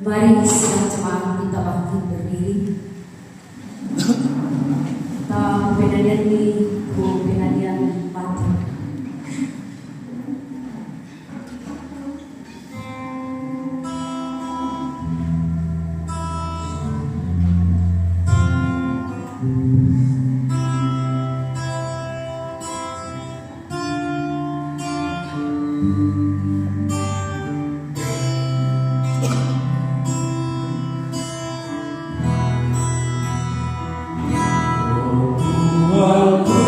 Mari sidang jemaat kita bangkit berdiri. Kita penantian penantian mati. Welcome.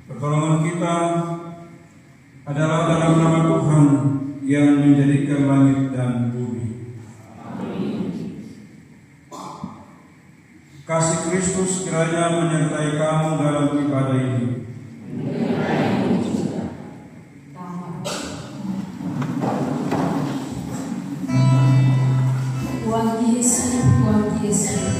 Pertolongan kita adalah dalam nama Tuhan yang menjadikan langit dan bumi. Kasih Kristus kiranya menyertai kamu dalam ibadah ini. Tuhan Yesus, kami sama.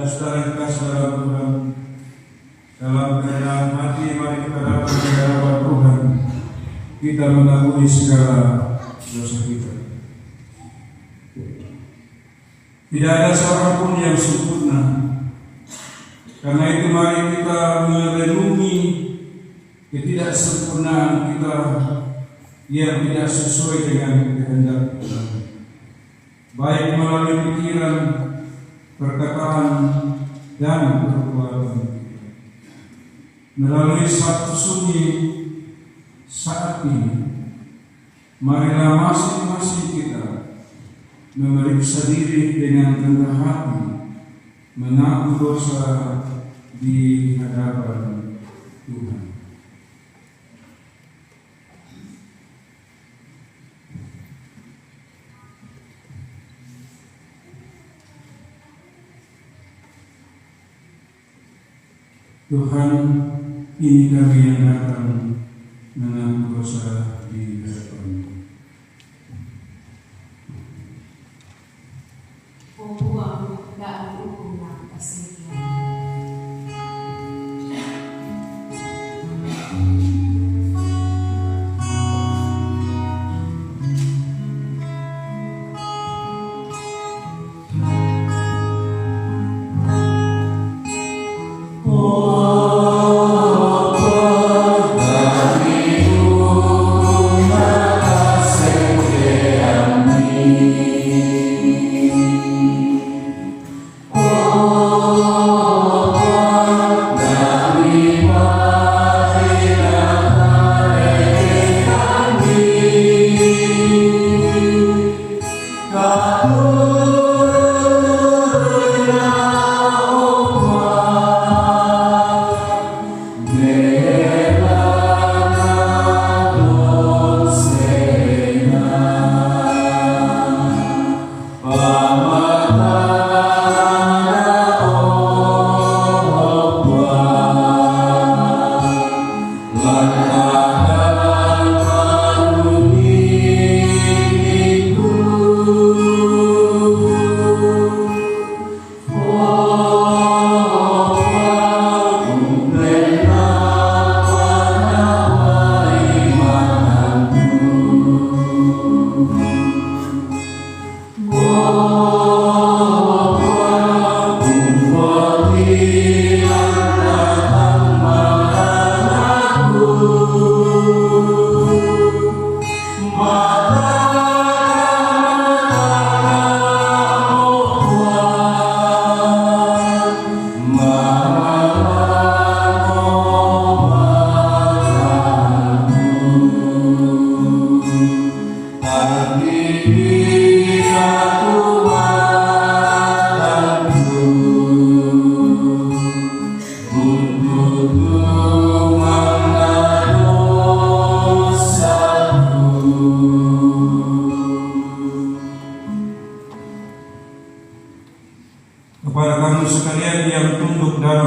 Saudara-saudara Tuhan, dalam keadaan hati mari kita datang ke hadapan Tuhan. Kita mengakui segala dosa kita. Tidak ada seorang pun yang sempurna. Karena itu mari kita merenungi ketidaksempurnaan kita yang tidak sesuai dengan kehendak Tuhan, baik melalui pikiran, perkataan, dan perbuatan kita. Melalui satu sunyi saat ini, marilah masing-masing kita memeriksa diri dengan rendah hati, mengaku dosa di hadapan Tuhan. Tuhan, ini kami yang datang mengaku dosa di hadapan-Mu. Buang dan hukumlah kasih-Nya. Oh,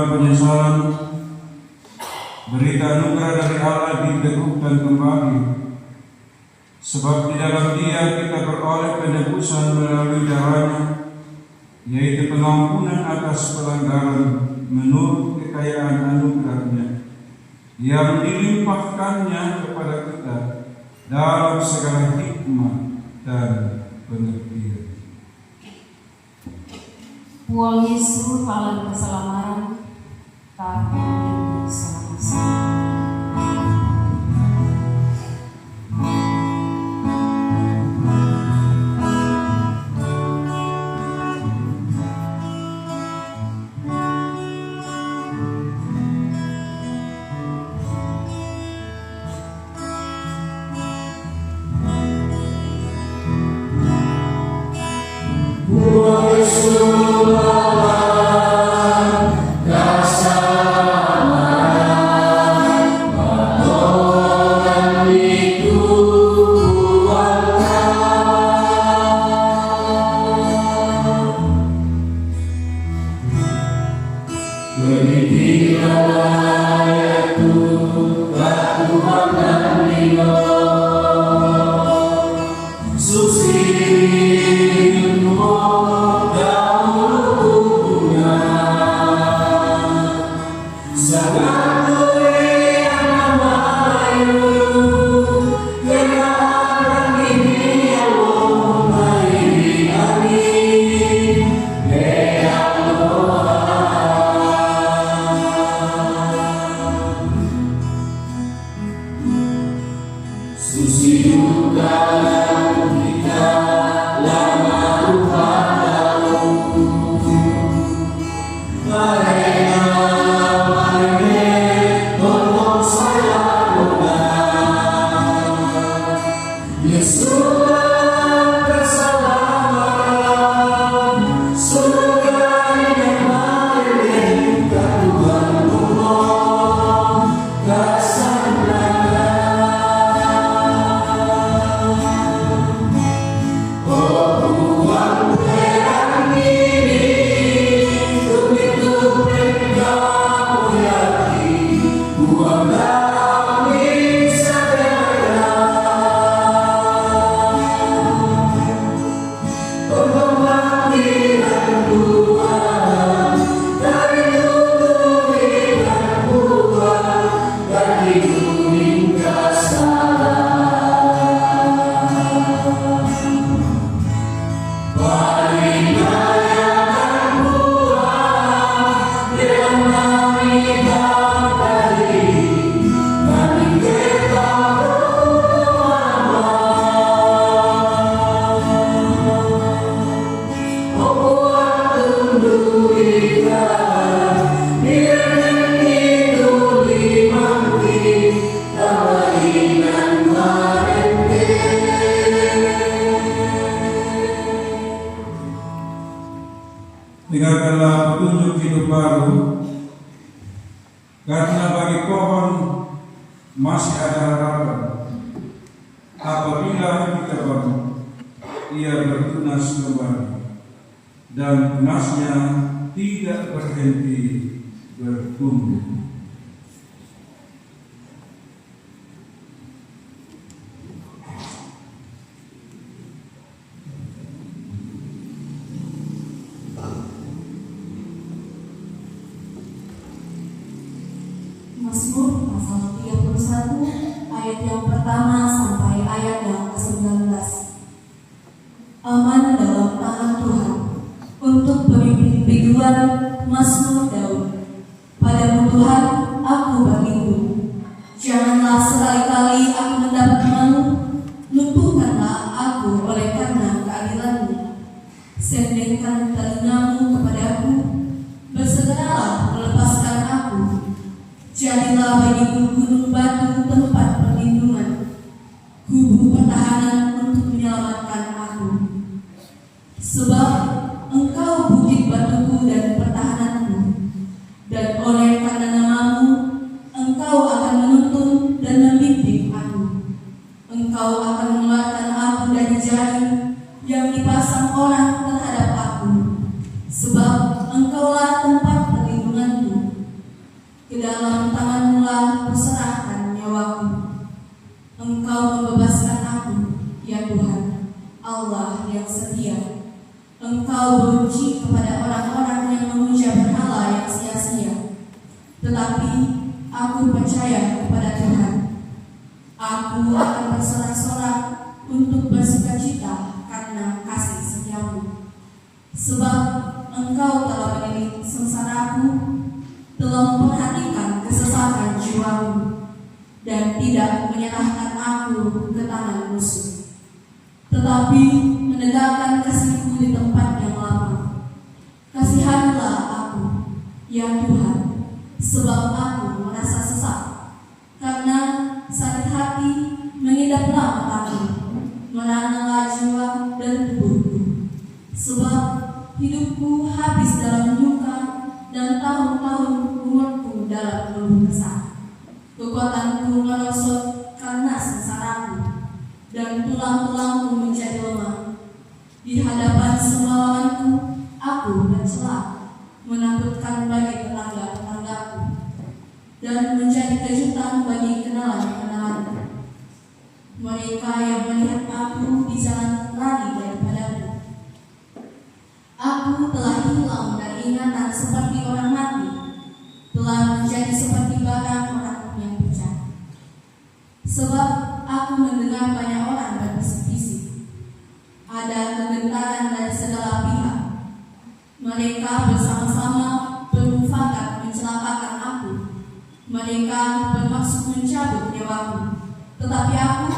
dalam penyesalan, berita anugerah dari Allah diteguhkan kembali, sebab di dalam Dia kita beroleh penebusan melalui darahnya, yaitu pengampunan atas pelanggaran menurut kekayaan anugerahnya yang dilimpahkannya kepada kita dalam segala hikmah dan pengertian. Puang Yesus paling keselamatan, kami bersama-sama. Dengarkanlah petunjuk hidup baru, karena bagi pohon masih ada harapan. Apabila kita bangun, ia bertunas kembali, dan tunasnya tidak berhenti bertumbuh. Mazmur pasal 31 ayat yang pertama sampai ayat yang ke-19. Aman dalam tangan Tuhan. Untuk pemimpin biduan Mazmur Daud. Padamu Tuhan aku berlindung. Janganlah sekali-kali aku mendapat malu. Lumpuhkanlah aku oleh karena keadilan-Mu. Sendengkan telingamu kepadaku. Bersegeralah melepaskan aku. Jadilah bagiku gunung batu tempat perlindungan, kubu pertahanan untuk menyelamatkan aku. Sebab Engkau bukit batuku dan pertahananku, dan oleh karena namamu, Engkau akan menuntun dan membimbing aku. Engkau akan mengeluarkan aku dari jaring yang dipasang orang terhadap aku, sebab Engkaulah tempat perlindunganku. telah kuserahkan nyawaku. Engkau membebaskan aku, ya Tuhan, Allah yang setia. Engkau benci kepada orang-orang yang memuja berhala yang sia-sia. Tetapi aku percaya kepada Tuhan. Aku akan bersorak-sorak untuk bersukacita karena kasih setiamu. Sebab Engkau telah menilik sengsaraku, telah memperhatikan kesesakan jiwamu, dan tidak menyerahkan aku ke tangan musuh, tetapi menegakkan kasih-Mu di tempat yang lama. Kasihanilah aku, ya Tuhan, sebab aku merasa sesak, karena sakit hati mengidaplah mataku, menahanlah jiwa dan tubuhku. Sebab hidupku habis dalam duka, dan tahun-tahun umurku dalam keluh kesah. Kekuatanku merosot karena sengsaraku, dan tulang-tulangku menjadi lemah. Di hadapan semua lawanku, aku tercela, menakutkan bagi tetangga-tetanggaku, dan menjadi kejutan bagi kenalan-kenalanku. Mereka yang melihat aku di jalan lari daripadaku. Aku telah hilang dari ingatan seperti orang mati, telah menjadi seperti barang orang yang pecah. Sebab aku mendengar banyak orang berbisik-bisik. Ada kegentaran dari segala pihak. Mereka bersama-sama bermufakat mencelakakan aku. Mereka bermaksud mencabut nyawaku. Tetapi aku,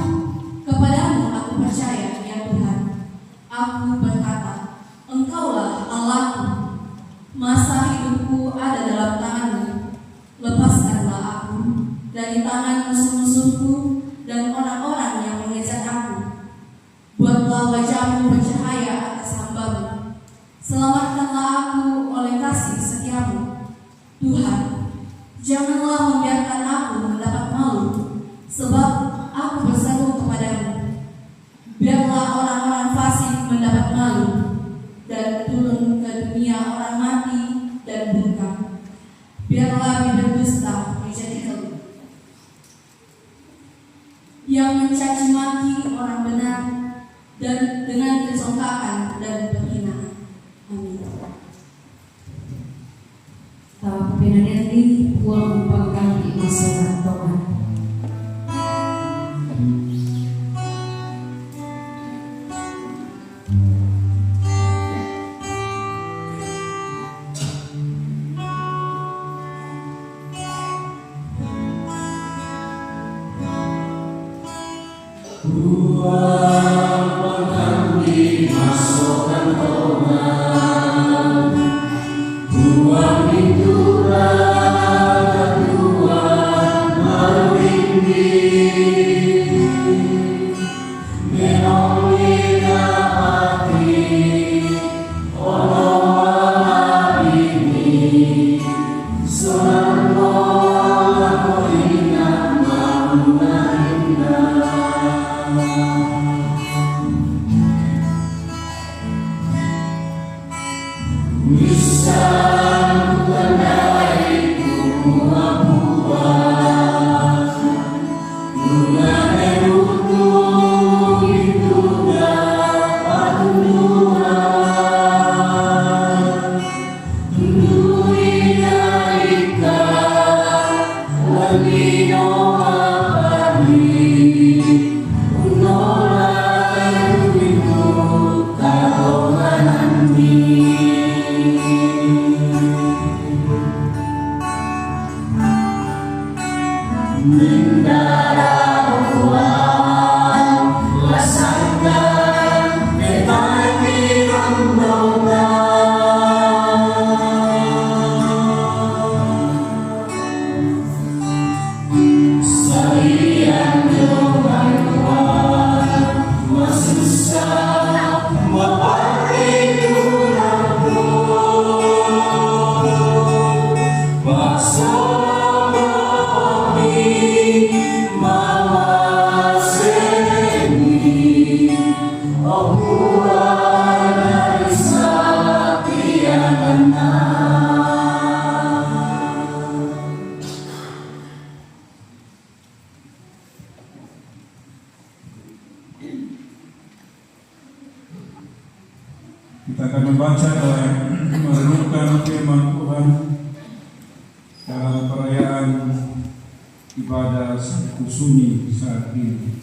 kepadamu aku percaya, ya Tuhan. Aku berkata, Engkaulah Allahku. Masa hidupku ada dalam tangan-Mu. Lepaskanlah aku dari tangan musuh-musuhku dan orang-orang yang mengejar aku. Buatlah wajah-Mu bercahaya atas hamba-Mu. Selamatkanlah aku oleh kasih setia-Mu. Tuhan, janganlah membiarkan aku mendapat malu, sebab aku berseru kepadamu. Biarlah orang-orang fasik mendapat malu, dan turun ke dunia orang mati dan bungkam. Biarlah bibir dusta menjadi keluh, yang mencaci maki orang benar, dan dengan kecongkakan dan penghinaan. Amin. Tahu pinaneti uang pegang di masyarakat Tuhan. Unola Kita akan membaca dan merenungkan firman Tuhan dalam perayaan ibadah Sabtu Sunyi saat ini.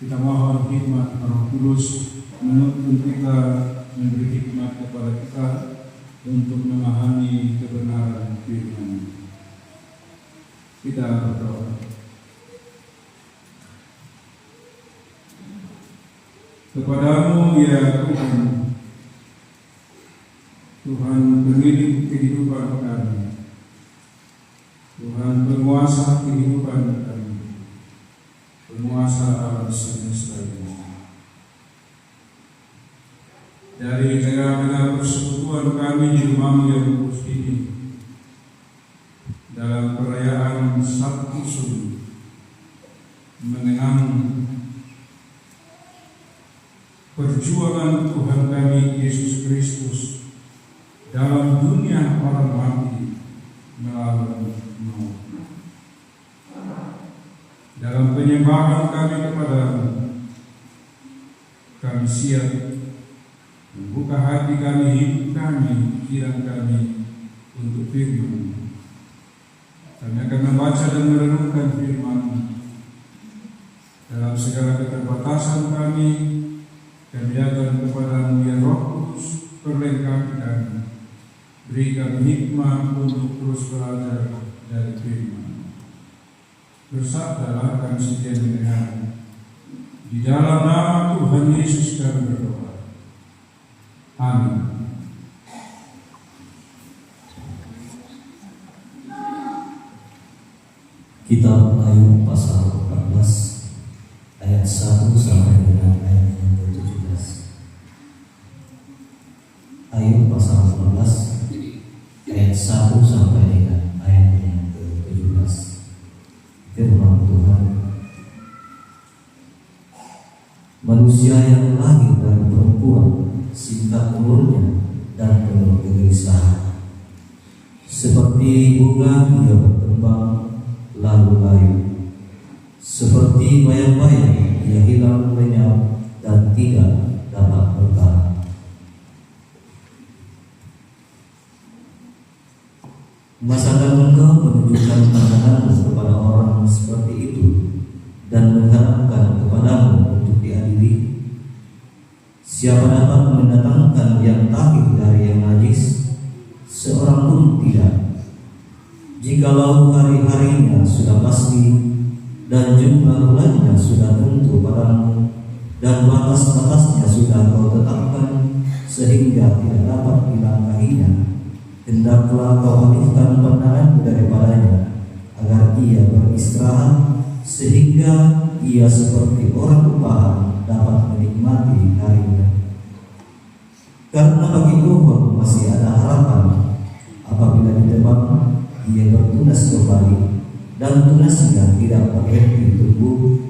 Kita mohon hikmat Roh Kudus menuntun kita, memberi hikmat kepada kita untuk memahami kebenaran firman. Kita berdoa. Kepadamu ya Tuhan, Tuhan pemilik kehidupan kami, Tuhan penguasa kehidupan kami, penguasa alam semesta ini. Dari tengah-tengah persekutuan kami di rumah yang kudus ini, dalam perayaan Sabtu Sunyi, mengenang perjuangan Tuhan kami Yesus Kristus dalam dunia orang mati melawan maut. Dalam penyembahan kami kepadamu, kami siap membuka hati kami, hidup kami, pikiran kami untuk firman. Kami akan membaca dan merenungkan firman dalam segala keterbatasan kami. Kami datang kepadamu ya Roh Kudus, perlengkapi kami, berikan hikmat untuk terus belajar dari firman. Bersabdalah kami setia mendengar. Di dalam nama Tuhan Yesus kami berdoa. Amin. Kitab Ayub pasal 14 ayat 1 sampai dengan ayat yang ke-17. Ayub pasal 14 ayat 1 sampai dengan ayat yang ke-17. Firman Tuhan. Manusia yang lahir dari perempuan singkat umurnya dan penuh kegelisahan. Seperti bunga ia berkembang lalu layu. Seperti bayang-bayang ia hilang lenyap dan tidak dapat bertahan. Masakan engkau menunjukkan pandanganmu kepada orang seperti itu dan mengharapkan kepadamu untuk diadili? Siapa dapat mendatangkan yang tahir dari yang najis? Seorang pun tidak. Jikalau hari-harinya sudah pasti dan jumlah bulannya sudah tentu padamu dan batas-batasnya sudah kau tetapkan sehingga tidak dapat dilangkahinya, hendaklah kau alihkan pandanganmu daripadanya agar ia beristirahat sehingga ia seperti orang upahan dapat menikmati harinya. Karena bagi pohon masih ada harapan, apabila ditebang ia bertunas kembali dan tunasnya tidak berhenti tumbuh.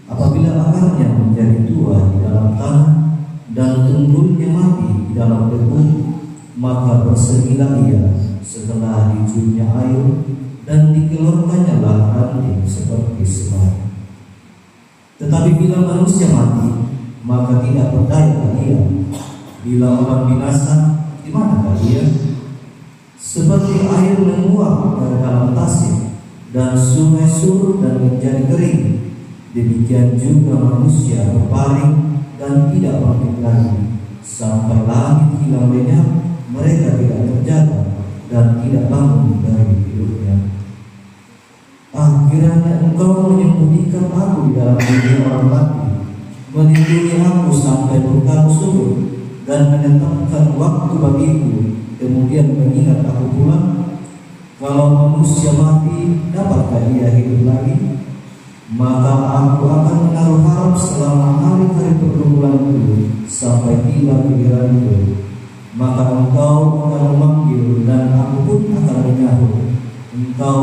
Apabila akarnya menjadi tua di dalam tanah dan tumbuhnya mati di dalam debu, maka berserilah ia setelah dijunnya air dan dikeluarkannya ranting seperti semai. Tetapi bila manusia mati, maka tidak berdaya ia. Bila orang binasa, di manakah ia? Seperti air menguap dari dalam tasik dan sungai surut dan menjadi kering, demikian juga manusia berpaling dan tidak bangkit lagi. Sampai langit hilang lenyap, mereka tidak terjaga dan tidak bangun dari hidupnya. Kiranya engkau menyembunyikan aku di dalam dunia orang mati, melindungi aku sampai berkah surut, dan menetapkan waktu bagiku, kemudian mengingat aku pulang. Kalau manusia mati, dapatkah ia hidup lagi? Maka aku akan menaruh harap selama hari-hari pergumulanku sampai tiba giliranku. Maka engkau akan memanggil dan aku pun akan menyahut. Engkau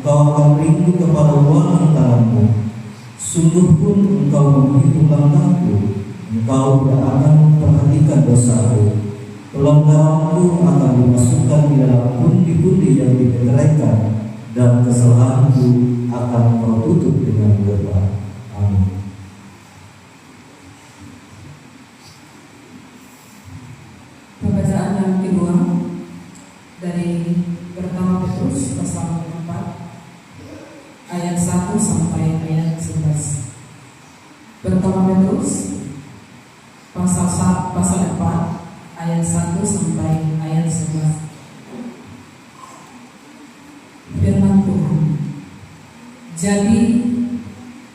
akan rindu kepada uang tanganmu. Sungguh pun engkau menghitung langkahku. Engkau tidak akan memperhatikan dosaku. Pelanggaranku akan dimasukkan di dalam pundi-pundi yang dikeraikan, dan kesalahanku akan kau tutup dengan gerbang. Amin. Pertama Petrus pasal 4 ayat 1 sampai ayat 11. Firman Tuhan. Jadi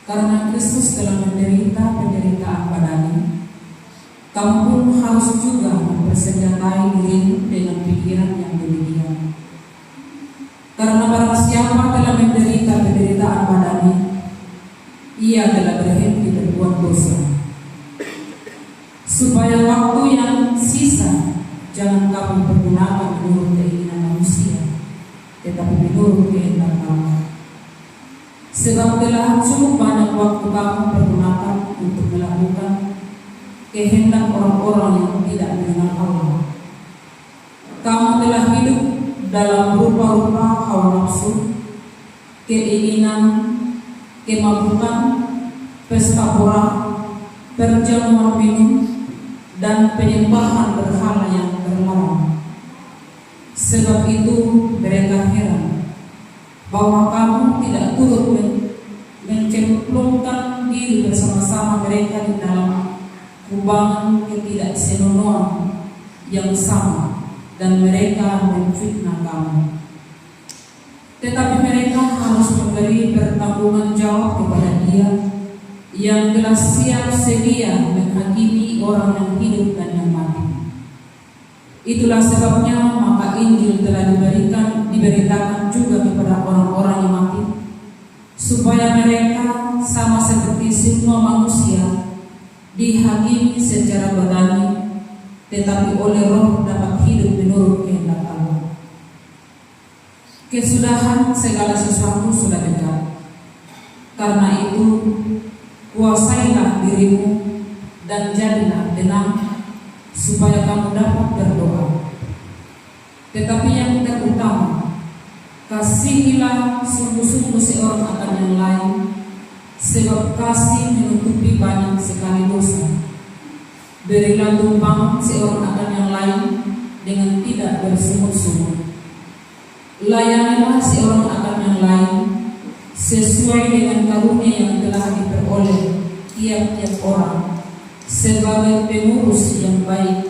karena Kristus telah menderita penderitaan badani, kamu pun harus juga mempersenjatai dirimu dengan pikiran yang demikian. Karena barang siapa telah menderita penderitaan badani, ia telah berhenti berbuat dosa, supaya waktu yang sisa jangan kamu pergunakan menurut keinginan manusia, tetapi menurut kehendak Allah. Sebab telah cukup banyak waktu kamu pergunakan untuk melakukan kehendak orang-orang yang tidak mengenal Allah. Kamu telah hidup dalam rupa-rupa hawa nafsu, keinginan, kemabukan, pesta pora, perjamuan minum, dan penyembahan berhala yang terlarang. Sebab itu mereka heran bahwa kamu tidak turut mencemplungkan diri bersama-sama mereka di dalam kubangan ketidaksenonohan yang sama, dan mereka memfitnah kamu. Tetapi mereka harus memberi pertanggungan jawab kepada Dia yang telah siap sedia menghakimi orang yang hidup dan yang mati. Itulah sebabnya maka Injil telah diberitakan juga kepada orang-orang yang mati, supaya mereka sama seperti semua manusia dihakimi secara badani, tetapi oleh Roh dapat hidup menurut kehendak Allah. Kesudahan segala sesuatu sudah dekat. Karena itu kuasailah dirimu dan jadilah tenang, supaya kamu dapat berdoa. Tetapi yang terutama, kasihilah sungguh-sungguh seorang akan yang lain, sebab kasih menutupi banyak sekali dosa. Berilah tumpang seorang akan yang lain dengan tidak bersungut-sungut. Layanilah seorang akan yang lain sesuai dengan karunia yang telah diperoleh tiap-tiap orang, sebagai pengurus yang baik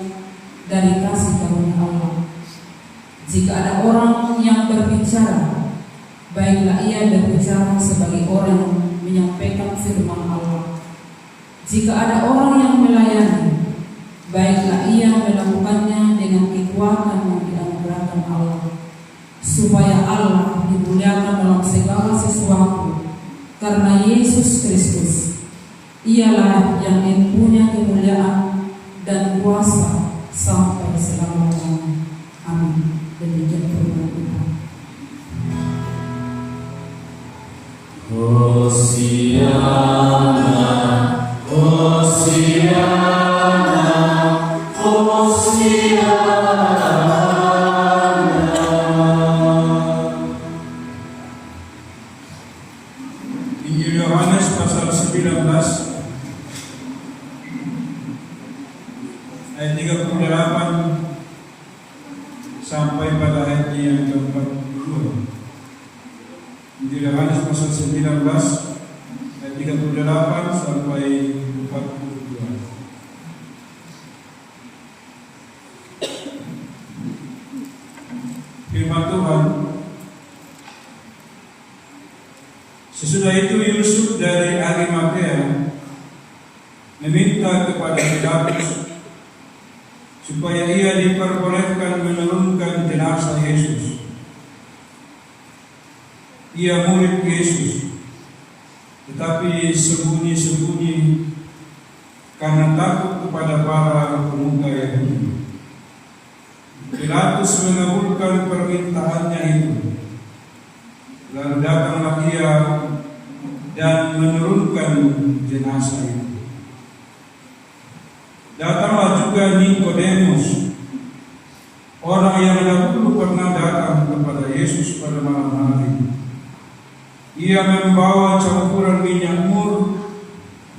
dari kasih karunia Allah. Jika ada orang yang berbicara, baiklah ia berbicara sebagai orang yang menyampaikan firman Allah. Jika ada orang yang melayani, baiklah ia melakukannya dengan kekuatan yang dianugerahkan Allah, supaya Allah dimuliakan dalam segala sesuatu karena Yesus Kristus. Ialah yang mempunyai kemuliaan dan kuasa sampai selama-lamanya. Amin. Demikian firman Tuhan. Hosiana, Hosiana, Hosiana. Injil Yohanes pasal 19 ayat 38 sampai pada ayat yang ke-42. Injil Yohanes pasal 19 ayat 38 sampai 42. Firman Tuhan. Sesudah itu Yusuf dari Arimatea meminta kepada Pilatus supaya ia diperbolehkan menurunkan jenazah Yesus. Ia murid Yesus, tetapi sembunyi-sembunyi karena takut kepada para pemuka Yahudi. Pilatus mengabulkan permintaannya itu. Lalu datanglah ia dan menurunkan jenazah itu. Datanglah juga Nikodemus, orang yang dahulu pernah datang kepada Yesus pada malam hari. Ia membawa campuran minyak mur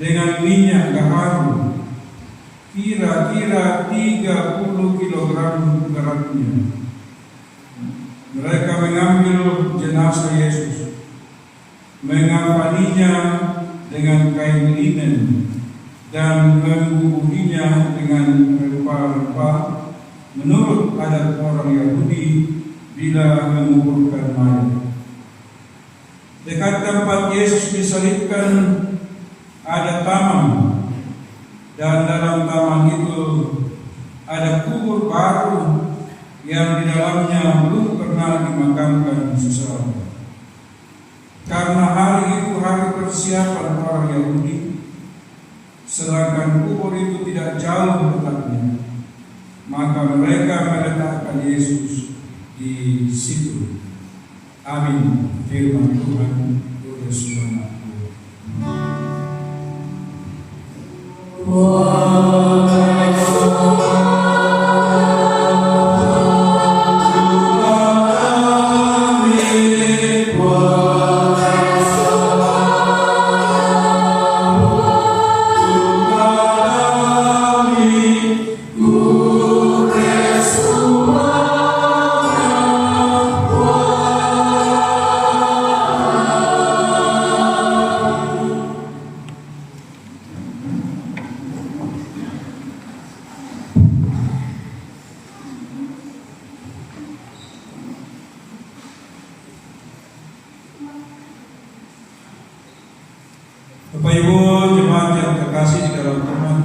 dengan minyak gaharu, kira-kira 30 kilogram beratnya. Mereka mengambil jenazah Yesus, mengapaninya dengan kain linen dan membunuhnya dengan rempah-rempah menurut adat orang Yahudi bila menguburkan mayat. Dekat tempat Yesus disalibkan ada taman, dan dalam taman itu ada kubur baru yang di dalamnya belum pernah dimakamkan seseorang. Karena hari itu hari persiapan orang Yahudi, sedangkan kubur itu tidak jauh letaknya, maka mereka meletakkan Yesus di situ. Amin. Firman Tuhan. Oleh semangat Bapak Ibu jemaat yang terkasih di dalam Tuhan,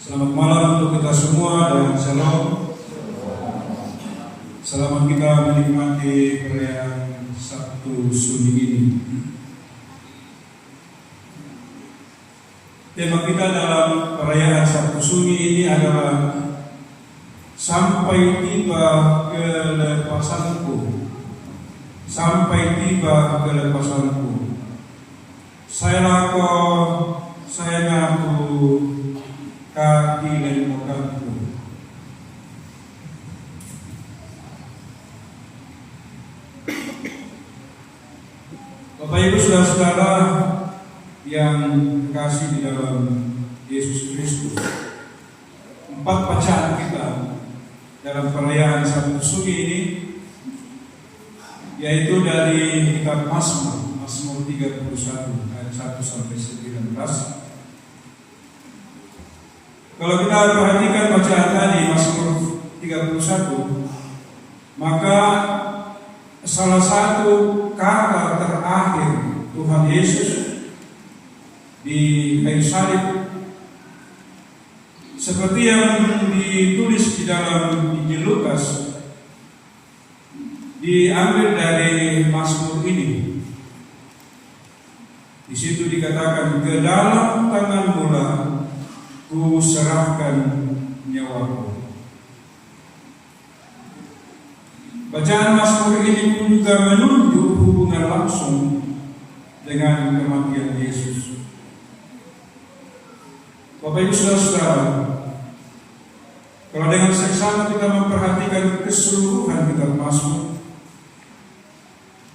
selamat malam untuk kita semua dan shalom. Selamat kita menikmati perayaan Sabtu Sunyi ini. Tema kita dalam perayaan Sabtu Sunyi ini adalah sampai tiba kelepasanku. Sampai tiba kelepasanku. Saya lako, saya ngaku, kaki dan mukaku. Bapak Ibu saudara-saudara yang kasih di dalam Yesus Kristus, 4 bacaan kita dalam perayaan Sabtu Sunyi ini, yaitu dari kitab Mazmur 31 ayat 1 sampai 19. Kalau kita perhatikan bacaan tadi Mazmur 31, maka salah satu kata terakhir Tuhan Yesus di kayu salib, seperti yang ditulis di dalam Injil Lukas, diambil dari Mazmur ini. Di situ dikatakan, ke dalam tangan-Mu lah ku serahkan nyawaku. Bacaan Mazmur ini pun juga menunjuk hubungan langsung dengan kematian Yesus. Bapak Ibu saudara-saudara, kalau dengan seksama kita memperhatikan keseluruhan kitab Mazmur,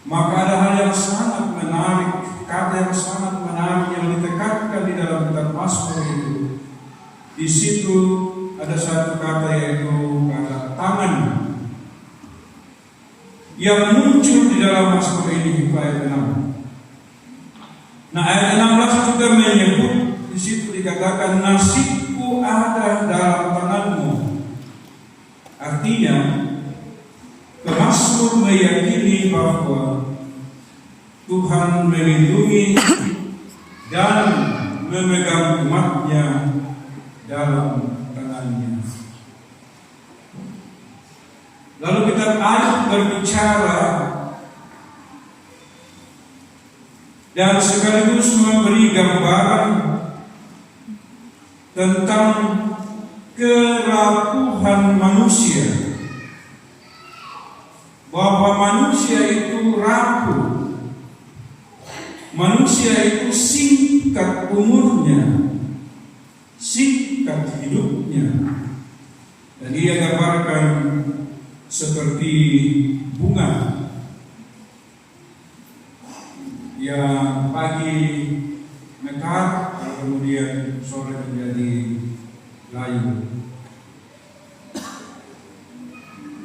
maka ada hal yang sangat menarik, kata yang sangat menarik yang ditekankan di dalam kitab Mazmur itu. Di situ ada satu kata, yaitu kata tangan, yang muncul di dalam Mazmur ini di ayat 6. Nah, ayat 16 juga menyebut, di situ dikatakan nasibku ada dalam tanganmu. Artinya pemazmur meyakini bahwa Tuhan melindungi dan memegang umatnya dalam tangannya. Lalu kitab Ayub berbicara dan sekaligus memberi gambaran tentang kerapuhan manusia, bahwa manusia itu rapuh, manusia itu singkat umurnya, singkat hidupnya, dan dia gambarkan seperti bunga yang pagi mekar, kemudian sore menjadi layu.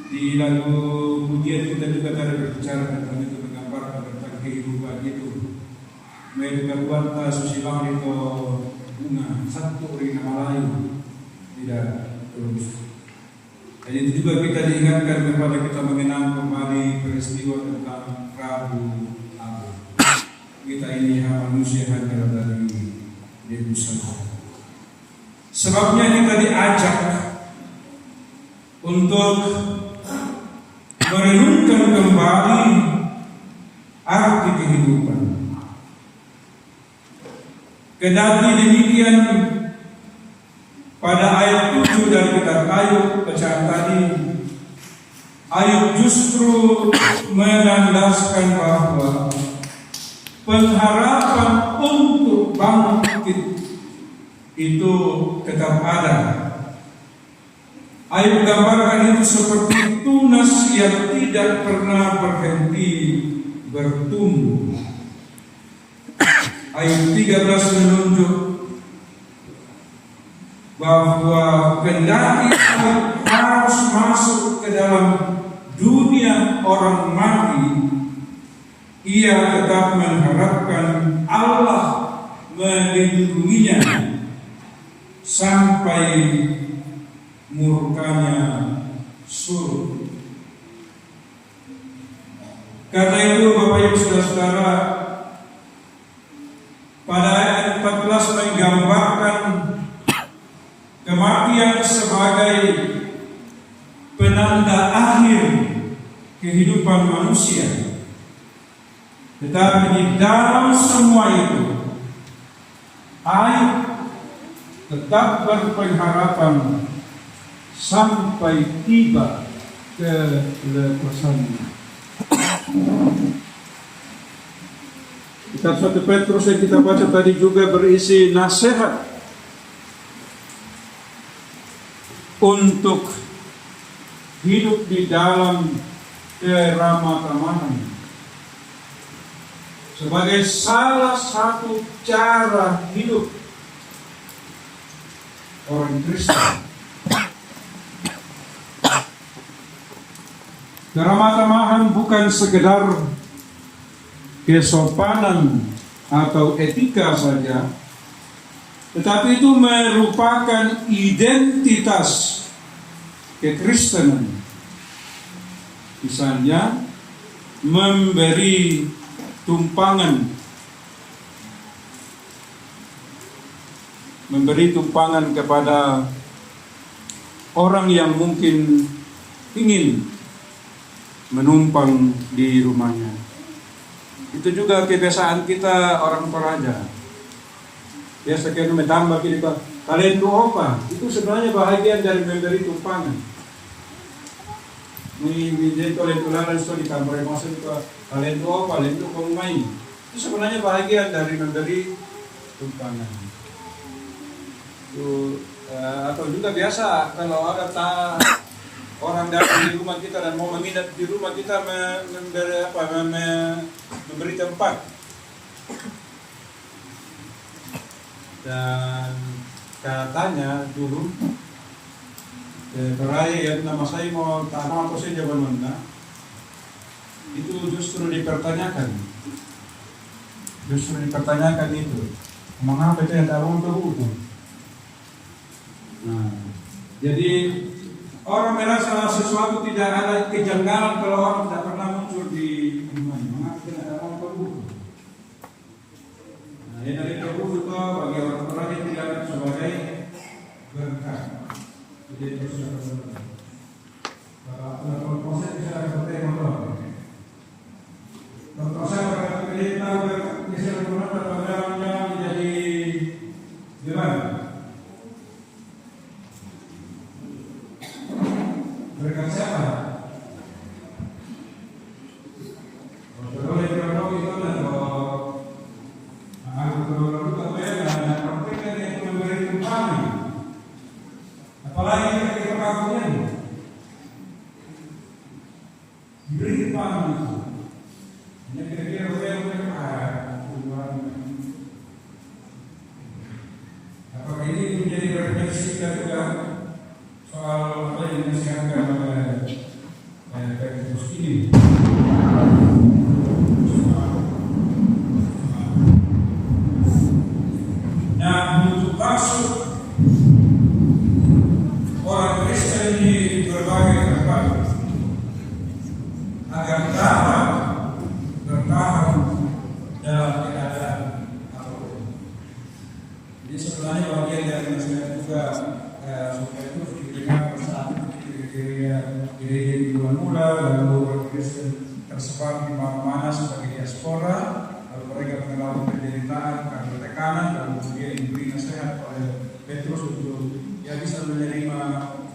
Di lagu pujian kita juga tadi berbicara tentang itu, menggambarkan tentang kehidupan itu. Mereka buat susilang itu bunga satu ring nama lain tidak terus. Dan itu juga kita diingatkan kepada kita mengenang kembali peristiwa tentang Rabu Abu. Kita ini manusia hanya dari debu saja. Sebabnya kita diajak untuk merenungkan kembali arti kehidupan. Kendati demikian, pada ayat 7 dari kitab Ayub bacaan tadi, Ayub justru menandaskan bahwa pengharapan untuk bangkit itu tetap ada. Ayub gambarkan itu seperti tunas yang tidak pernah berhenti bertumbuh. Ayat 13 menunjuk bahwa kendati harus masuk ke dalam dunia orang mati, ia tetap mengharapkan Allah melindunginya sampai murkanya surut. Karena itu Bapak Ibu Saudara-saudara, pada ayat 14 menggambarkan kematian sebagai penanda akhir kehidupan manusia. Tetapi di dalam semua itu, Ayub tetap berpengharapan sampai tiba kelepasannya. Kitab 1 Petrus yang kita baca tadi juga berisi nasihat untuk hidup di dalam keramah-tamahan sebagai salah satu cara hidup orang Kristen. Keramah-tamahan bukan sekedar kesopanan atau etika saja, tetapi itu merupakan identitas kekristenan. Misalnya, memberi tumpangan kepada orang yang mungkin ingin menumpang di rumahnya. Itu juga kebiasaan kita orang Toraja. Biasa kita menambah kita kalian doa, itu sebenarnya bahagian dari memberi tumpangan. Ini kalian tularan so di kamar masuk itu kalian doa, kalian doa main. Itu sebenarnya bahagian dari memberi tumpangan. Itu, atau juga biasa kalau ada orang datang di rumah kita dan mau menginap di rumah kita memberi tempat. Dan katanya dulu beraya yang nama saya mau tanam atau saja mana itu justru dipertanyakan itu mengapa itu yang tahu itu. Nah, jadi orang merasa sesuatu tidak ada kejanggalan kalau orang tidak pernah muncul di rumahnya. Mengapa tidak ada orang terbuka? Nah, yang dari terbuka itu bagi orang-orang yang tidak ada sebagai berkah. Jadi itu sudah berkah. Kalau proses bisa ada seperti motor. Kalau proses berkata kita bergeser rumah atau menjadi gimana? Berkat siapa? Kalau yang berdoa itu adalah aku berdoa apa ya? Praktekkan yang memberi tumpangan. Apalagi ketika pengakuan diberi tumpangan itu. Yang kira-kira apakah ini menjadi refleksi kita juga soal apa yang disiapkan oleh Petrus ini? Nah, menunjukkan Jadi sebenarnya bagian dari nasihat juga supaya itu diberikan saat gereja di luar mula, lalu Kristen tersebar di mana-mana sebagai diaspora, lalu mereka mengalami penderitaan karena tekanan, dan kemudian diberi nasihat oleh Petrus untuk dia bisa menerima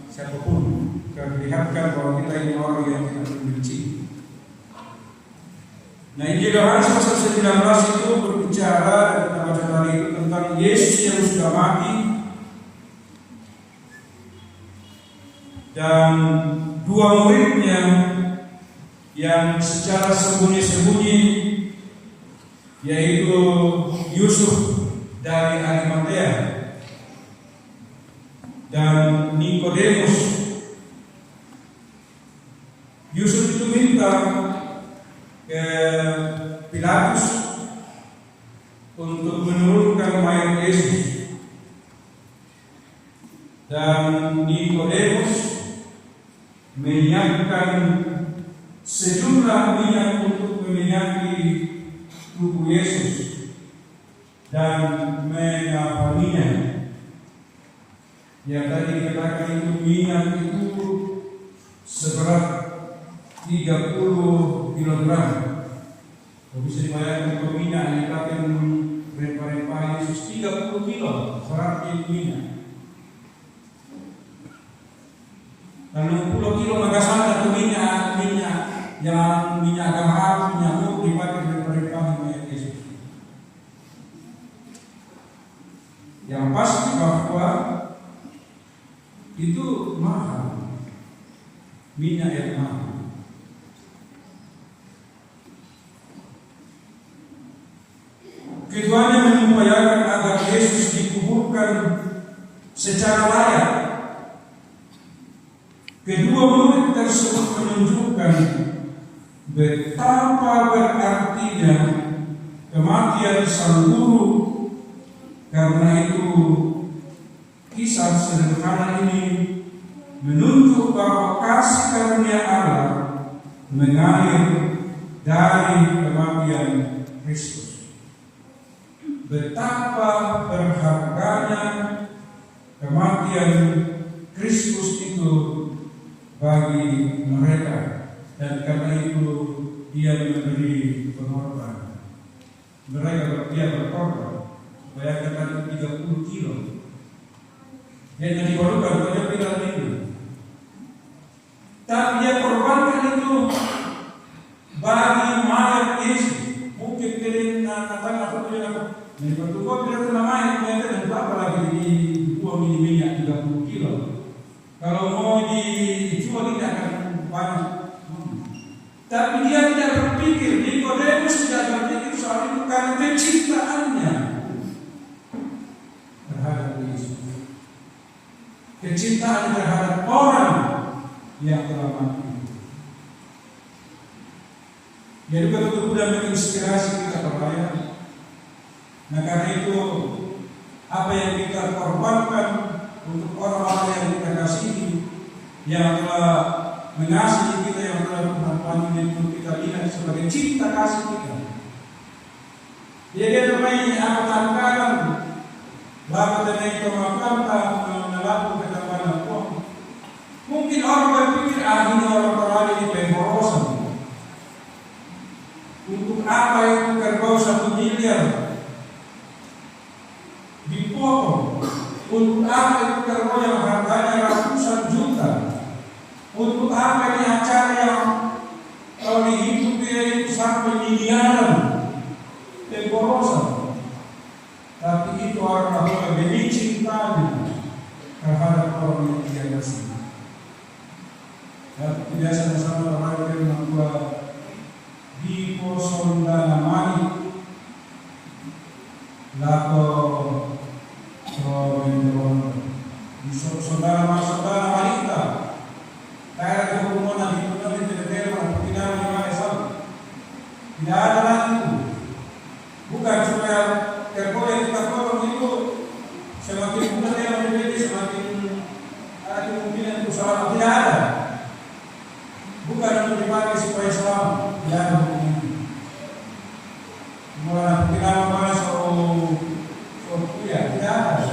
siapapun, memperlihatkan bahwa kita ini orang yang tidak membenci. Nah, Injil Yohanes pasal 19 itu berbicara, dan kita baca tadi itu, tentang Yesus yang sudah mati dan dua muridnya yang secara sembunyi-sembunyi, yaitu Yusuf dari Arimatea dan Nikodemus. Yusuf itu minta ke Pilatus untuk menurunkan mayat Yesus, dan Nikodemus menyiapkan sejumlah minyak untuk meminyaki tubuh Yesus dan mengapaninya. Yang tadi dikatakan itu minyak itu seberat 30 kilogram. Bisa dibayangkan kalau minyak yang dipakai rempah-rempah Yesus 30 kilo beratnya minyak. Lalu 10 kilo magasan atau minyak yang minyak gahar, minyak murni dipakai rempah-rempah Yesus. Yang pasti bahwa itu mahal, minyak yang mahal. Keduanya mengupayakan agar Yesus dikuburkan secara layak. Kedua murid tersebut menunjukkan betapa berartinya kematian sang guru. Karena itu kisah sederhana ini menunjuk bahwa kasih karunia Allah mengalir dari kematian Kristus. Betapa berharganya kematian Kristus itu bagi mereka, dan karena itu dia memberi pengorbanan. Mereka berkorban. Bayangkan 30 kilo. Dia tidak dikorbankan, dia bilang itu. Tapi dia korbankan itu bagi mayat Yesus. Mungkin dia katakan atau dia katakan, ini bertukar dia kena mayat, dan berapa lagi dibuang ini minyak 30 kilo. Kalau mau dijual tidak akan banyak. Tapi dia tidak berpikir, Nikodemus tidak berpikir soal itu karena kecintaannya terhadap Yesus, kecintaan terhadap orang yang telah mati. Jadi betul-betul dan menginspirasi kita percaya. Nah, karena itu apa yang kita korbankan untuk orang-orang yang kita kasihi, yang telah mengasihi kita, yang telah Tuhan itu kita lihat sebagai cinta kasih kita. Jadi namanya apa tangkaran, lalu dengan kemampuan melakukan ketambahan uang. Mungkin orang berpikir ini orang ini pemborosan. Untuk apa itu kerbau 1 miliar dipotong? Untuk apa itu kerbau yang harganya ratusan juta? Untuk apa ini acara yang kalau dihitung dia itu sampai miliaran? Pemborosan. Tapi itu orang-orang benih cintanya terhadap orang yang dia kasih. Dan biasa bersama orang yang membuat di kosong dan amani lako saudara wanita kaya hubungan di dunia tidak tidak ada lagi. Bukan supaya kerbau yang kita potong itu semakin mudah dia menjadi semakin ada kemungkinan usaha tidak ada. Bukan tidak ada.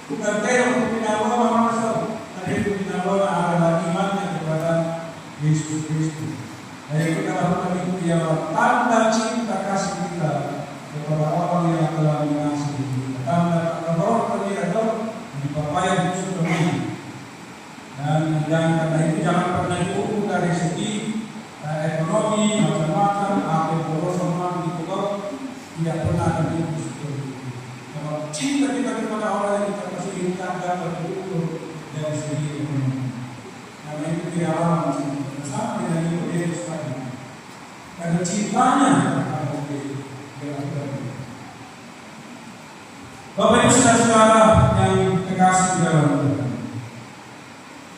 Bukan teror pinabawa manusia, tapi itu pinabawa adalah imannya kepada Yesus Kristus. Dan itu kalau kita ikuti tanda cinta kasih kita kepada orang yang telah mengasihi kita. Tanda roh terlihat di papaya Yesus ini. Dan karena itu jangan pernah diukur dari segi ekonomi, macam-macam, apa yang itu tidak pernah akan diukur seperti itu. Kalau cinta kita kepada orang yang kita kasih kita dapat diukur dari segi ekonomi. Karena itu tidak aman sama dengan itu dia sekali. Karena cintanya harus dilakukan. Bapak Ibu saudara yang terkasih di dalam Tuhan.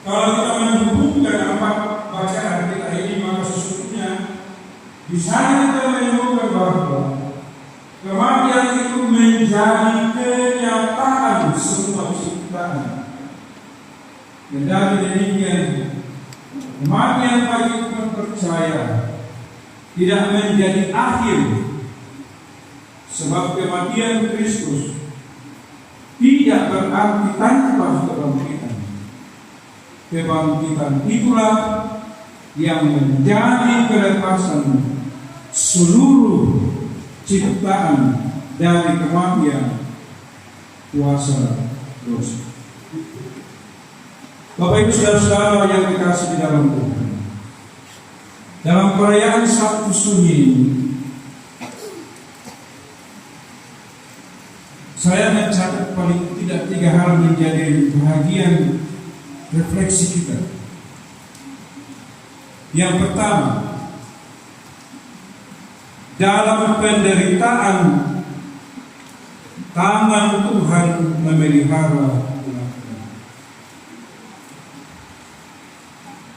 Kalau kita menghubungkan apa bacaan kita ini, maka sesungguhnya di sana kita menemukan bahwa kematian itu menjadi kenyataan semua ciptaan. Menjadi demikian, kematian bagi umat percaya tidak menjadi akhir, sebab kematian Kristus tidak berarti tanpa kebangkitan. Kebangkitan itulah yang menjadi kelepasan seluruh ciptaan dari kematian kuasa dosa. Bapak Ibu saudara-saudara yang dikasih di dalam Tuhan, dalam perayaan Sabtu Sunyi ini, saya mencatat paling tidak 3 hal menjadi bahagian refleksi kita. Yang pertama, dalam penderitaan tangan Tuhan memelihara umatnya.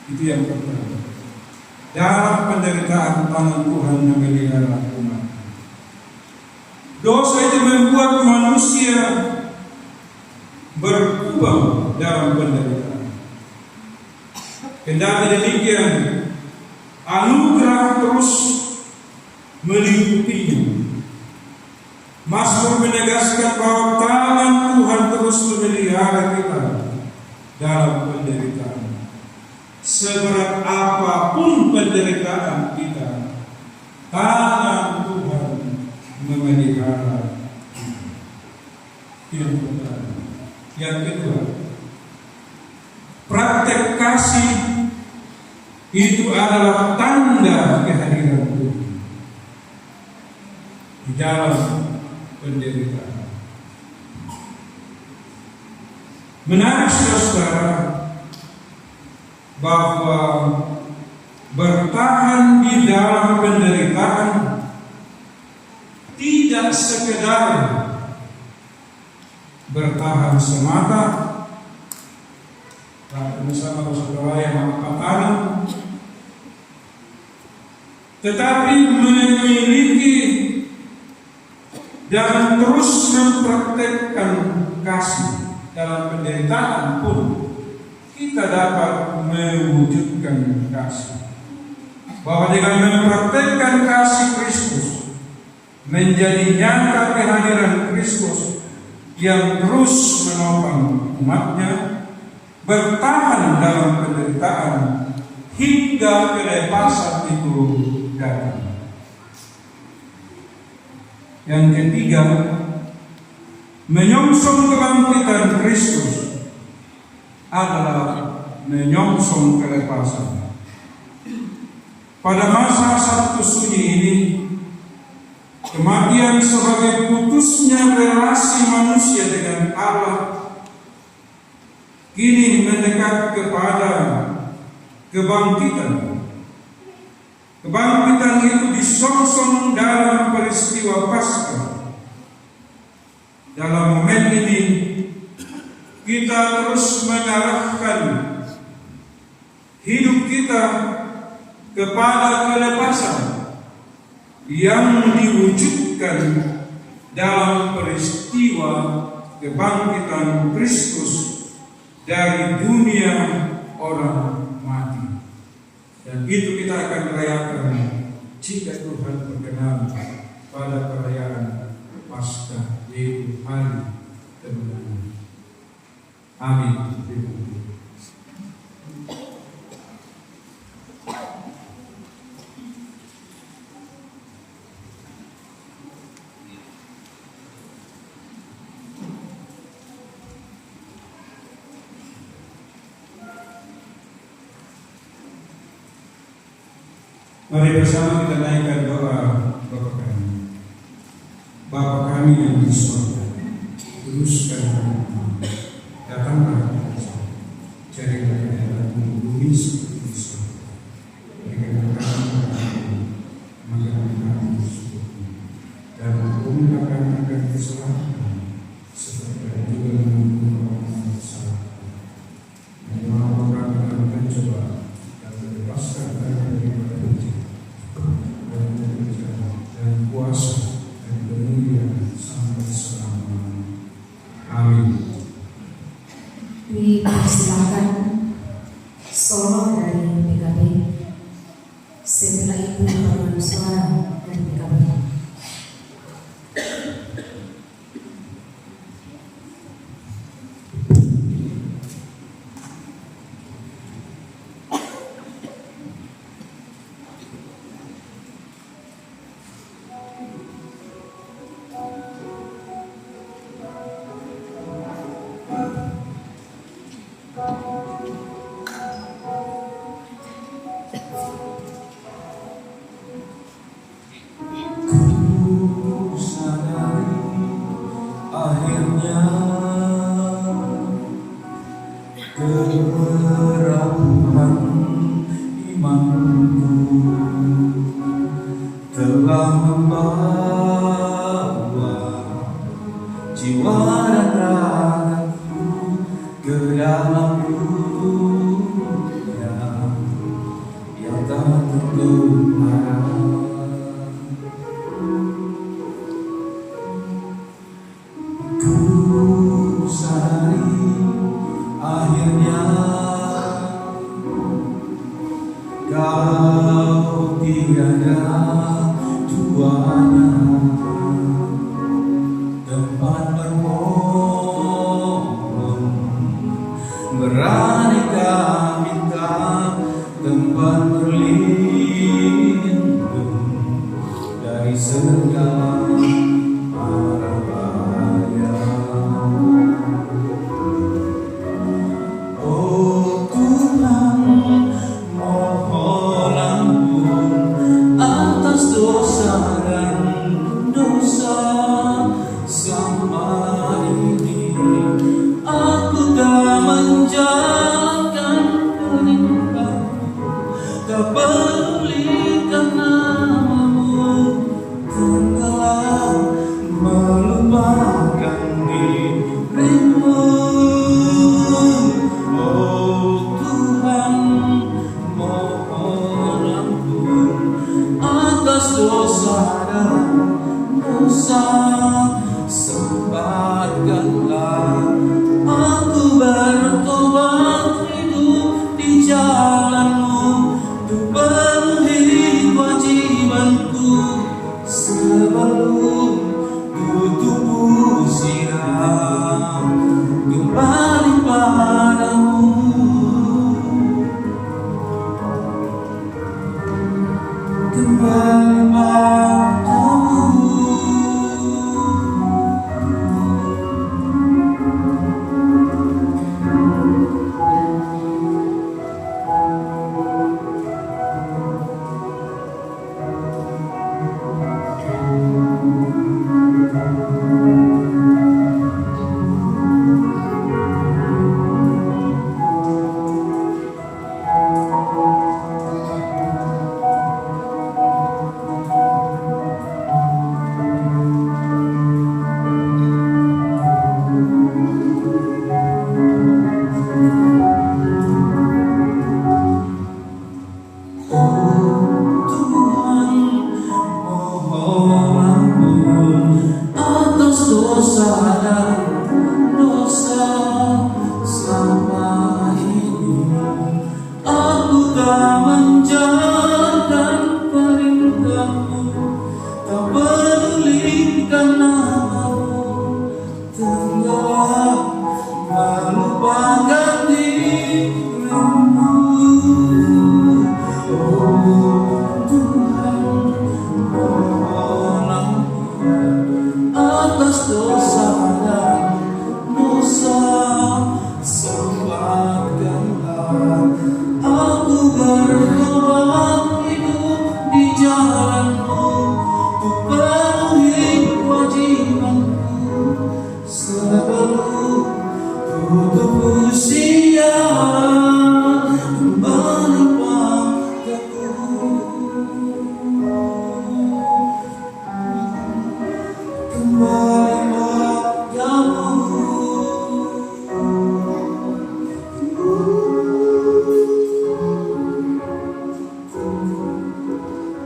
Itu yang pertama. Dalam penderitaan tangan Tuhan memelihara umatnya. Dosa itu membuat manusia berkubang dalam penderitaan. Kendati demikian, anugerah terus melingkupinya. Mazmur menegaskan bahwa tangan Tuhan terus memelihara kita dalam penderitaan. Seberat apapun penderitaan kita, tangan Tuhan memelihara kita. Yang kedua, praktek kasih itu adalah tanda kehadiran Tuhan di dalam penderitaan. Menarik saudara bahwa bertahan di dalam penderitaan tidak sekedar bertahan semata, bersama saudara yang mengatakan, tetapi memiliki dan terus mempraktekkan kasih dalam penderitaan pun kita dapat mewujudkan kasih. Bahwa dengan mempraktekkan kasih Kristus menjadi nyata kehadiran Kristus yang terus menopang umatnya bertahan dalam penderitaan hingga kelepasan itu datang. Yang ketiga, menyongsong kebangkitan Kristus adalah menyongsong kelepasan. Pada masa Sabtu Sunyi ini, kematian sebagai putusnya relasi manusia dengan Allah kini mendekat kepada kebangkitan. Kebangkitan itu disongsong dalam peristiwa Paskah. Dalam momen ini kita terus mengarahkan hidup kita kepada kelepasan yang diwujudkan dalam peristiwa kebangkitan Kristus dari dunia orang mati. Dan itu kita akan rayakan jika Tuhan berkenan pada perayaan Paskah, yaitu hari kemenangan. Amin. Mari bersama kita naikkan doa Bapa kami. Bapa kami yang di surga, kuduskan nama-Mu, datanglah Kerajaan-Mu, jadilah kehendakmu di bumi seperti di surga. Berikanlah kami makanan kami secukupnya, dan ampunilah kami akan kesalahan kami, seperti kami juga mengampuni orang yang bersalah. Dan janganlah kami dalam pencobaan, dan bebaskan kami daripada penjara, dan kuasa dan kemuliaan sampai selama-lamanya. Amin. Dipersilakan solo dari PKB. Setelah itu paduan suara dari PKB. Ku sadari akhirnya kerapuhan imanku telah membawa jiwa dan ragaku ke dalam dunia yang tak tentu arah. Ku sadari akhirnya kau tiada tuanya, tempat bermohon beraneka minta, tempat berlindung dari segala mara bahaya. tutup usia kembali padaku. Kembali padamu.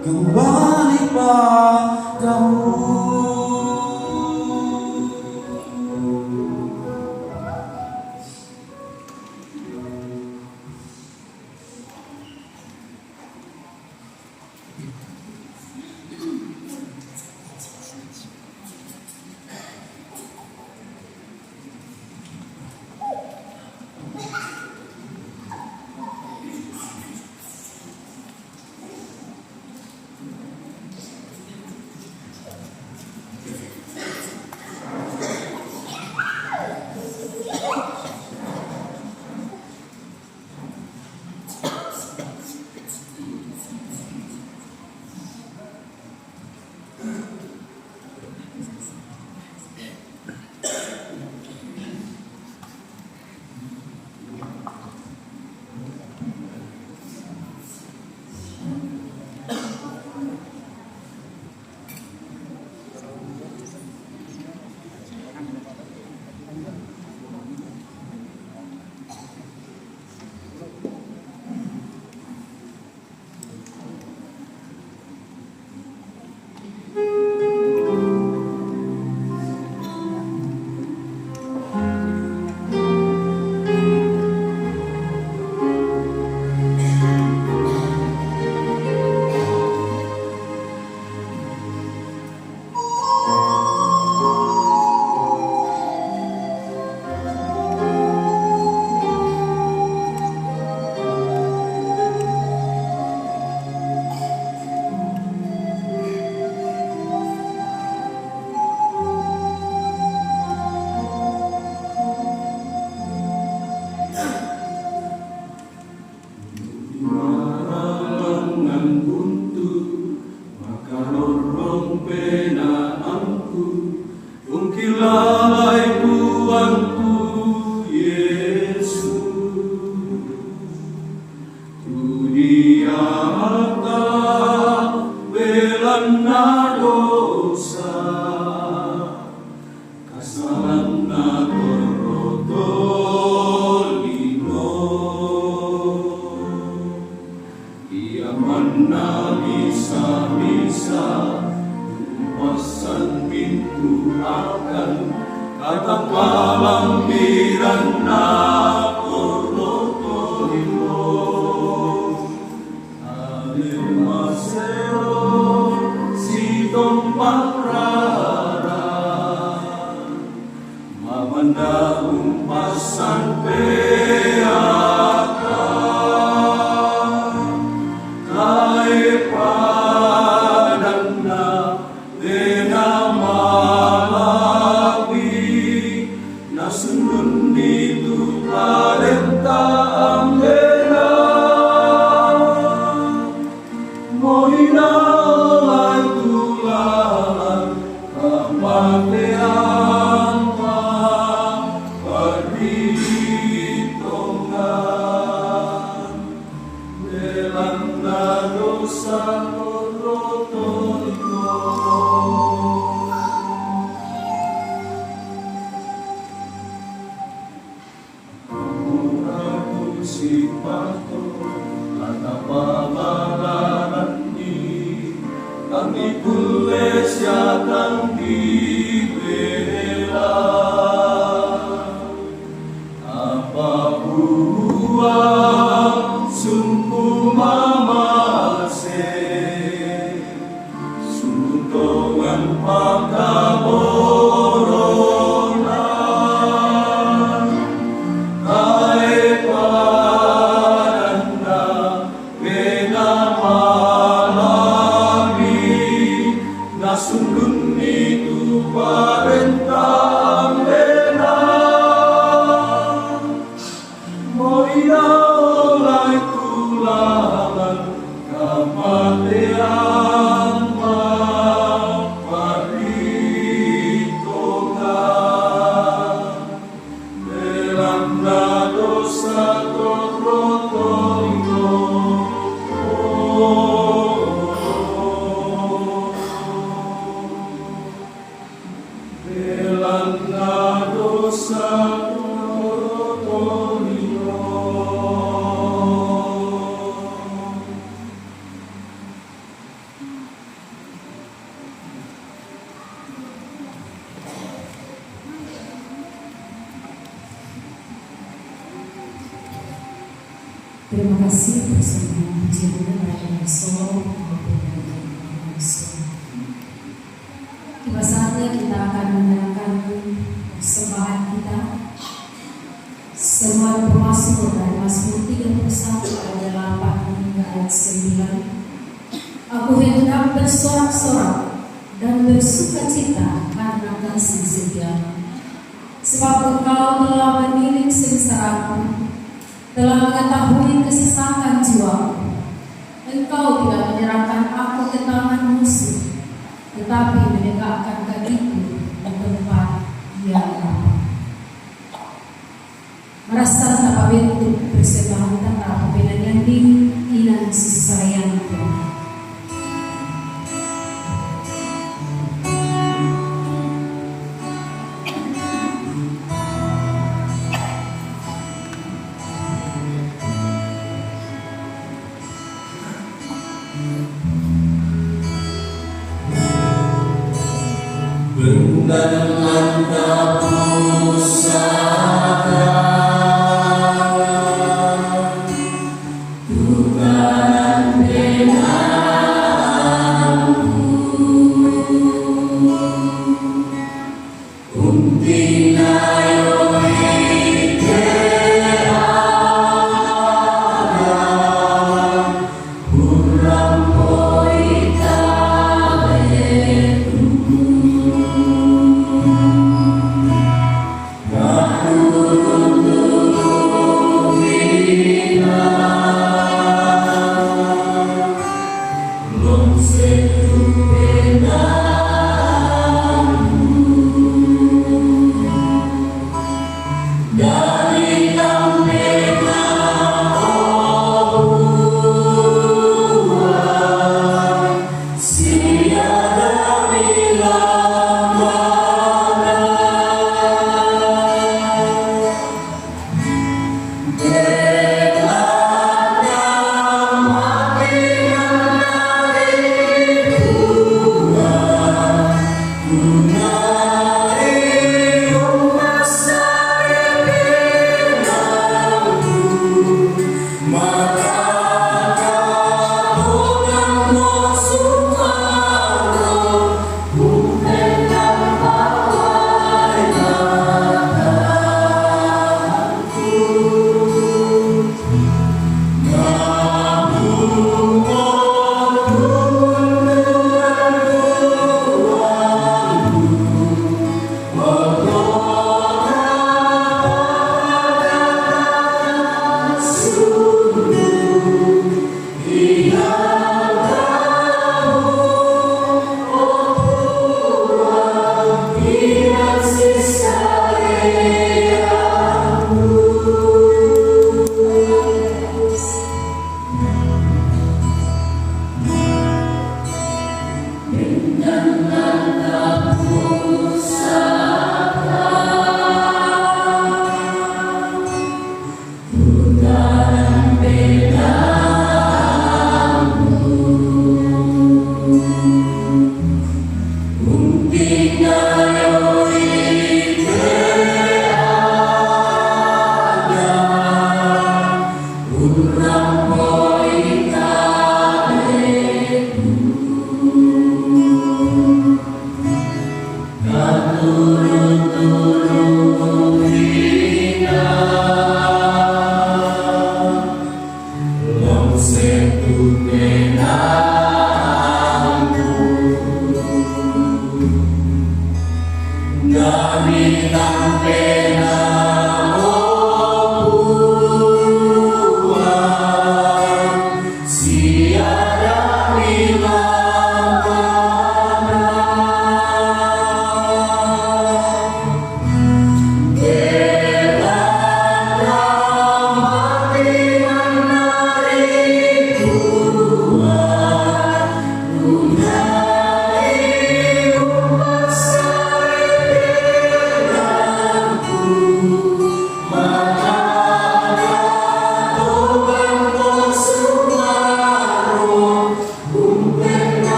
Kembali padamu. Lalai Tuanku Yesus, tu dia belana dosa, kasalana torotolino, ia mana bisa pasan pintu akan kata malam birana torotolino, ale maseo si tombak rara, mamanda umpasan peaka, kai padana dena malawi, nasunun itu parenta ambela, mohina lai tulan kamatean ma perhitungan, belanda dosa torotolino. Aku sipato kata pamalaran ni kami pules yatang dibela, apa buah sumpu mamase suntongan pakaborona, kai padana bena malawi, nasunun itu Terima kasih bersama pujian dan solo maupun manusia. Tiba saatnya kita akan menyerahkan persembahan kita. Semua bermasuk dari Mazmur 31 ayat 8 hingga ayat 9. Aku hendak bersorak-sorak dan bersukacita karena kasih setiamu. Sebab Engkau telah menilik sengsaraku, telah mengetahui kesesakan jiwaku. Engkau tidak menyerahkan aku ke tangan musuh, tetapi menegakkan kakiku di tempat yang lapang. Merasa tanpa bentuk persembahan tanpa penayan di inan sesayang Tuhan.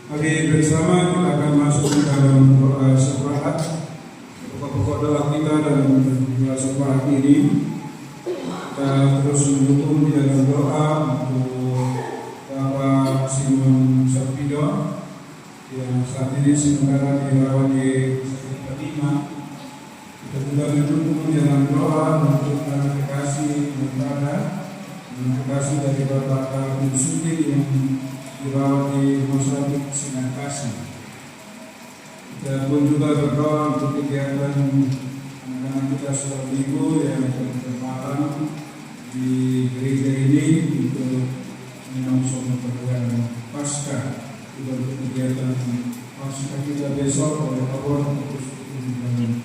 Mari bersama kita akan masuk ke dalam doa syafaat. Pokok-pokok doa kita dalam doa syafaat ini kita terus mendukung di dalam doa untuk Bapak Simon Sapido yang saat ini sementara dirawat di sakit Fatima. Kita juga mendukung di dalam doa untuk anak kasih dari Bapak Alvin Sudi yang dirawat di Rumah Sakit Sinar Kasih. Kita pun juga berdoa untuk kegiatan anak-anak kita sholat minggu yang bermalam di gereja ini untuk menyongsong perayaan Paskah. Juga untuk kegiatan Paskah kita besok oleh Allah terus dengan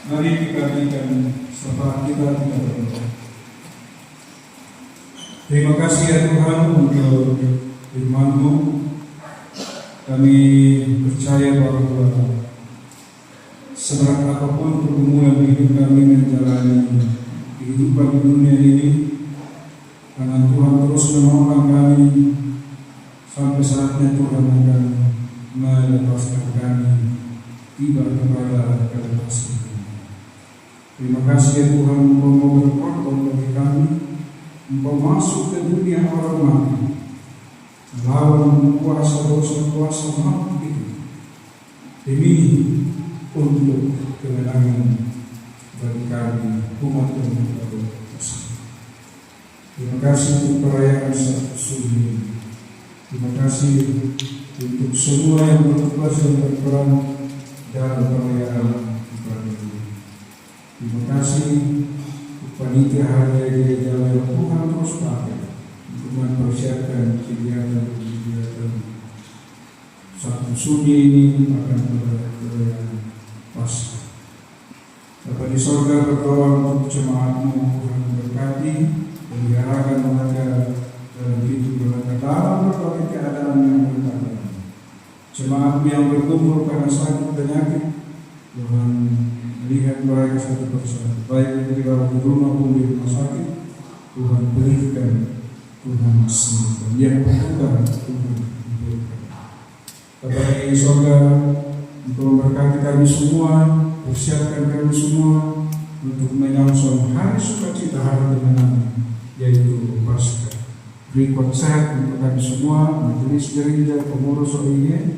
mari kita berikan syafaat kita berdoa. Terima kasih ya Tuhan untuk firman-Mu. Kami percaya bahwa seberat apapun pergumulan hidup kami menjalani kehidupan di dunia ini, karena Tuhan terus menolong kami sampai saatnya Tuhan akan melepaskan kami tiba kepada kasih. Terima kasih ya Tuhan, Engkau mau berkorban bagi kami. Engkau masuk ke dunia orang mati, melawan kuasa dosa-kuasa mati itu, demi untuk kemenangan bagi kami umat yang berdosa. Terima kasih untuk perayaan Sabtu Suci. Terima kasih untuk semua yang bertugas yang berperan dalam perayaan ibadah ini. Terima kasih panitia hari gereja yang Tuhan terus pakai untuk mempersiapkan kegiatan Sabtu Suci ini akan perayaan Paskah. Bapa di sorga, berdoa untuk jemaat-Mu, Tuhan berkati, peliharakan mereka dalam hidup mereka dalam berbagai keadaan yang beragam. Jemaat-Mu yang berkumpul karena sakit penyakit, Tuhan melihat mereka satu persatu, baik di rumah maupun di rumah sakit. Tuhan berikan, Tuhan sembuhkan, yang bukan Tuhan berikan. Bapa di sorga, Engkau memberkati kami semua, persiapkan kami semua untuk menyongsong hari sukacita hari kemenangan, yaitu Paskah. Beri kuat sehat untuk kami semua, majelis gereja, pengurus OIY,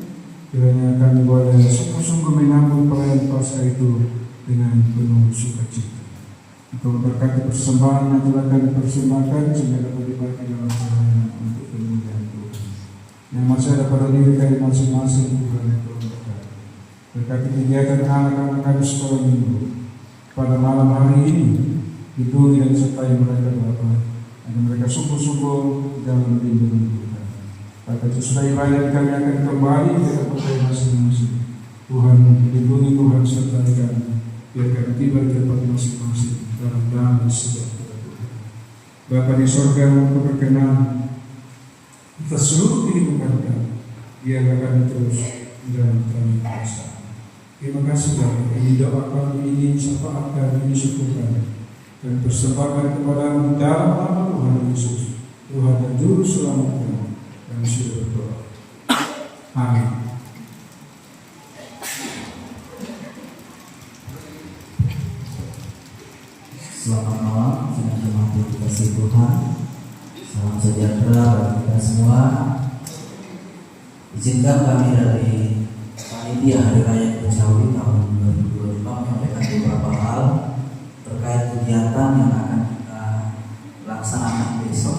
kiranya kami boleh sungguh-sungguh menyambut perayaan Paskah itu dengan penuh sukacita. Engkau memberkati persembahan yang telah kami persembahkan sehingga dapat dipakai dalam perayaan untuk kemuliaan Tuhan. Yang masih ada pada diri kami masing-masing, Tuhan yang berkati. Berkati kegiatan anak-anak kami sekolah minggu pada malam hari ini, lindungi dan sertai mereka Bapa, agar mereka sungguh-sungguh dalam lindungan Tuhan. Pada sesudah ibadah kami akan kembali ke tempat masing-masing. Tuhan lindungi, Tuhan sertai kami, biar kami tiba di tempat masing-masing dalam damai sejahtera Tuhan. Bapa di sorga, Engkau berkenan atas seluruh kehidupan kami, biarlah kami terus dalam kami kuasa. Terima kasih Bapa, ini doa kami, ini syafaat kami, ini syukur kami, dan persembahkan kepada-Mu dalam nama Tuhan Yesus, Tuhan dan Juru Selamat kami. Kami sudah berdoa. Amin. Selamat malam, jemaat yang dikasihi Tuhan. Salam sejahtera bagi kita semua. Izinkan kami dari Panitia Hari Raya Kejawi tahun 2025 menyampaikan beberapa hal terkait kegiatan yang akan kita laksanakan besok.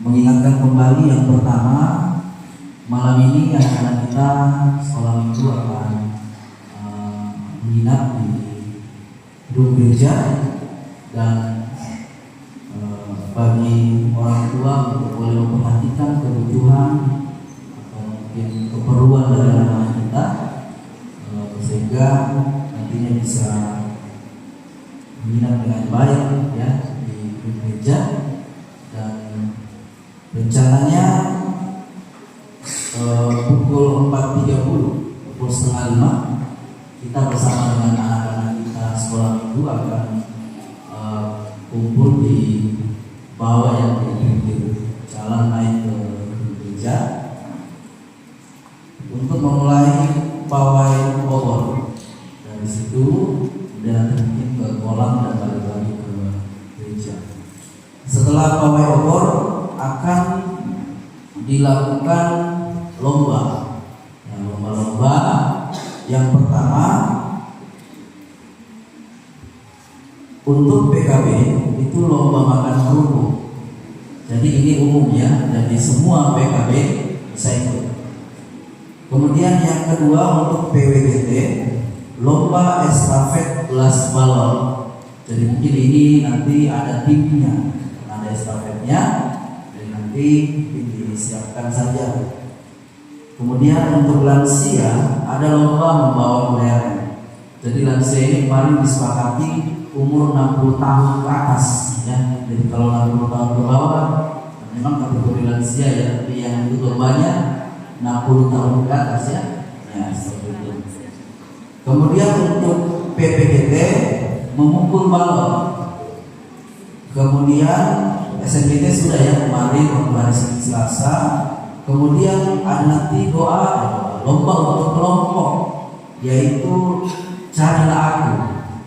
Mengingatkan kembali yang pertama, malam ini anak-anak kita sekolah minggu akan menginap di gedung gereja, dan bagi orang tua untuk boleh memperhatikan kebutuhan atau mungkin keperluan dari anak-anak kita, sehingga nantinya bisa menginap dengan baik ya di gereja. Dan rencananya pukul 4.30, pukul setengah 5, kita bersama dengan anak-anak kita sekolah minggu akan kumpul di bawah yang di pinggir jalan naik ke gereja. setelah pawai obor akan dilakukan lomba. Nah, lomba-lomba yang pertama untuk PKB itu lomba makan kerupuk. Jadi ini umumnya, jadi semua PKB bisa ikut. Kemudian yang kedua untuk PWGT, lomba estafet gelas balon. Jadi mungkin ini nanti ada timnya, ada estafetnya, dan nanti disiapkan saja. Kemudian untuk lansia ada lomba membawa kelereng. Jadi lansia ini kemarin disepakati umur 60 tahun ke atas, ya. Jadi kalau 60 tahun ke bawah, memang kategori lansia ya, tapi yang itu lombanya 60 tahun ke atas ya. Ya, seperti itu. Kemudian untuk PPGT memukul balon. Kemudian SMGT sudah ya kemarin waktu hari Senin Selasa. Kemudian ada nanti doa lomba untuk kelompok, yaitu carilah aku.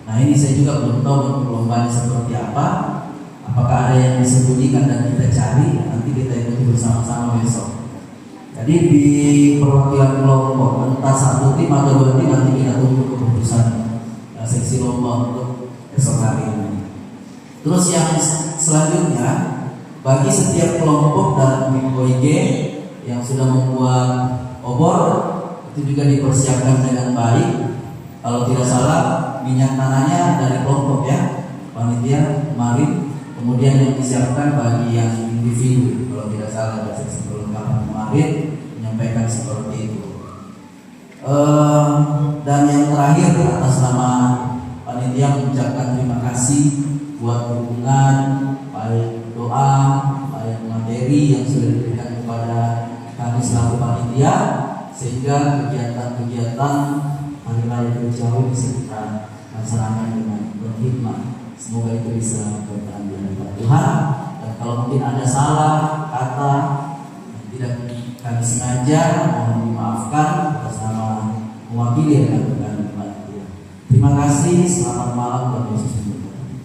Nah ini saya juga belum tahu untuk lombanya seperti apa. Apakah ada yang disembunyikan dan kita cari? Nanti kita ikuti bersama-sama besok. Jadi di perwakilan kelompok entah satu tim atau dua tim, nanti kita tunggu keputusan seksi lomba untuk esok hari ini. Terus yang selanjutnya, bagi setiap kelompok dalam WIG yang sudah membuat obor itu juga dipersiapkan dengan baik. Kalau tidak salah minyak tanahnya dari kelompok ya, panitia kemarin. Kemudian yang disiapkan bagi yang individu, kalau tidak salah dari seksi perlengkapan kemarin menyampaikan seperti itu. Dan yang terakhir atas nama panitia mengucapkan terima kasih buat dukungan baik doa, baik materi yang sudah diberikan kepada kami selaku panitia, sehingga kegiatan-kegiatan hari raya Kejawi bisa kita laksanakan dengan berhikmat. Semoga itu bisa berkenan di hadapan Tuhan. Dan kalau mungkin ada salah kata yang tidak kami sengaja, mohon dimaafkan atas nama mewakili rekan-rekan panitia. Terima kasih, selamat malam, Tuhan Yesus memberkati.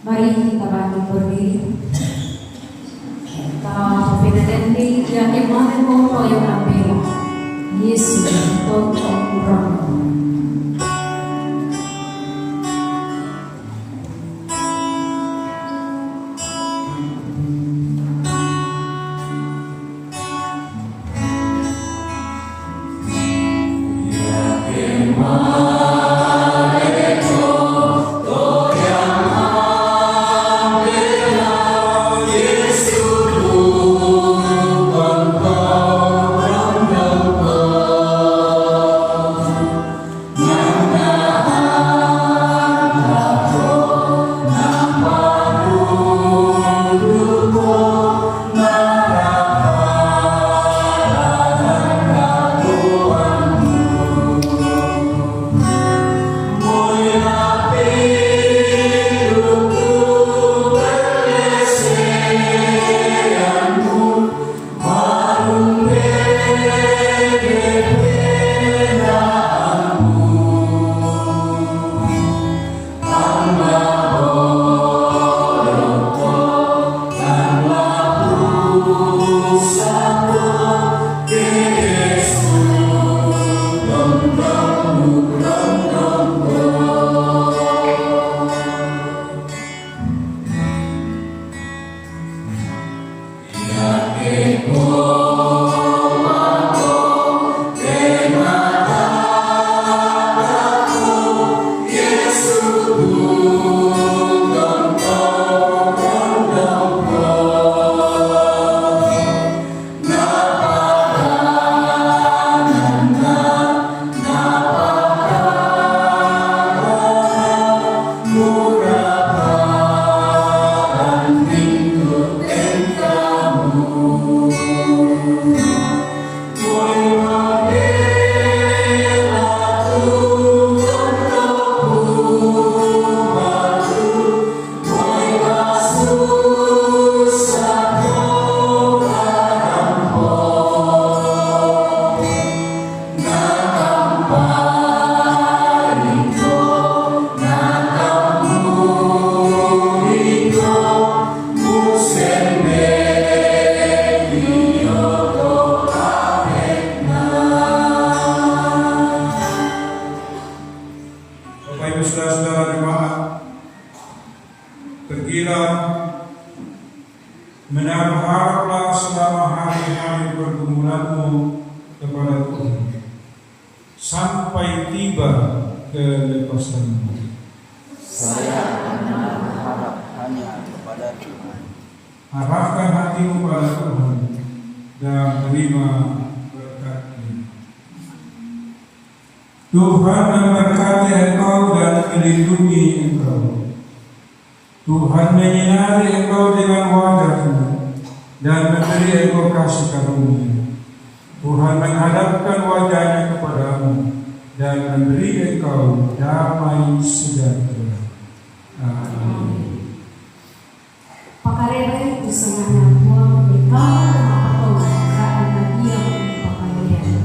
Mari kita bangkit berdiri. Kalau pinatenti yang imanen mo yang ambil Yesus tonton kurang. saudara-saudara jemaat, pergilah menaruh haraplah selama hari-hari pergumulanmu kepada Tuhan sampai tiba kelepasanmu. Saya akan berharap hanya kepada Tuhan. Arahkan hatimu pada Tuhan dan terima berkat-Nya. Tuhan memberkati engkau dan melindungi engkau. Tuhan menyinari engkau dengan wajah-Nya dan memberi engkau kasih karunia. Tuhan menghadapkan wajah-Nya kepadamu dan memberi engkau damai sejahtera. Amin. Pakarere itu sengaja buang berkah atau saat lagi yang pakarere.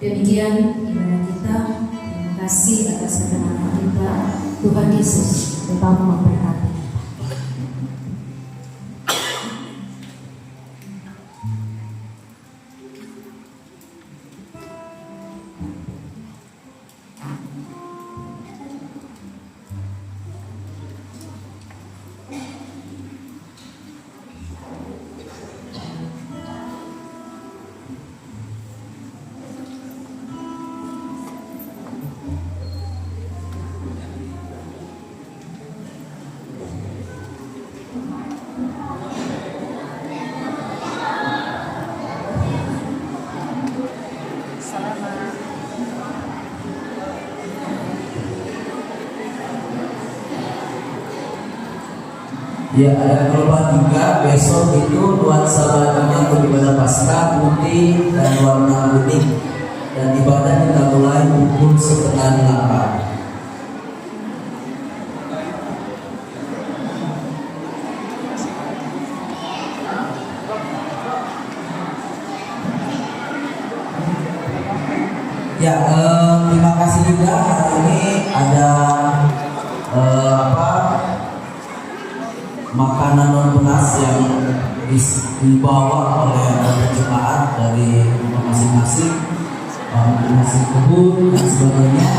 Demikian ibadah kita. Terima kasih atas kebenaran kita. Tuhan Yesus tetap memberkati. Ya, ada perubahan juga. Besok itu nuansa bajunya untuk ibadah Paskah putih dan warna kuning, dan ibadah kita mulai pukul 7:30. Ya, terima kasih juga. Hari ini ada makanan non penas yang dibawa oleh jemaat dari masing-masing kebun dan sebagainya.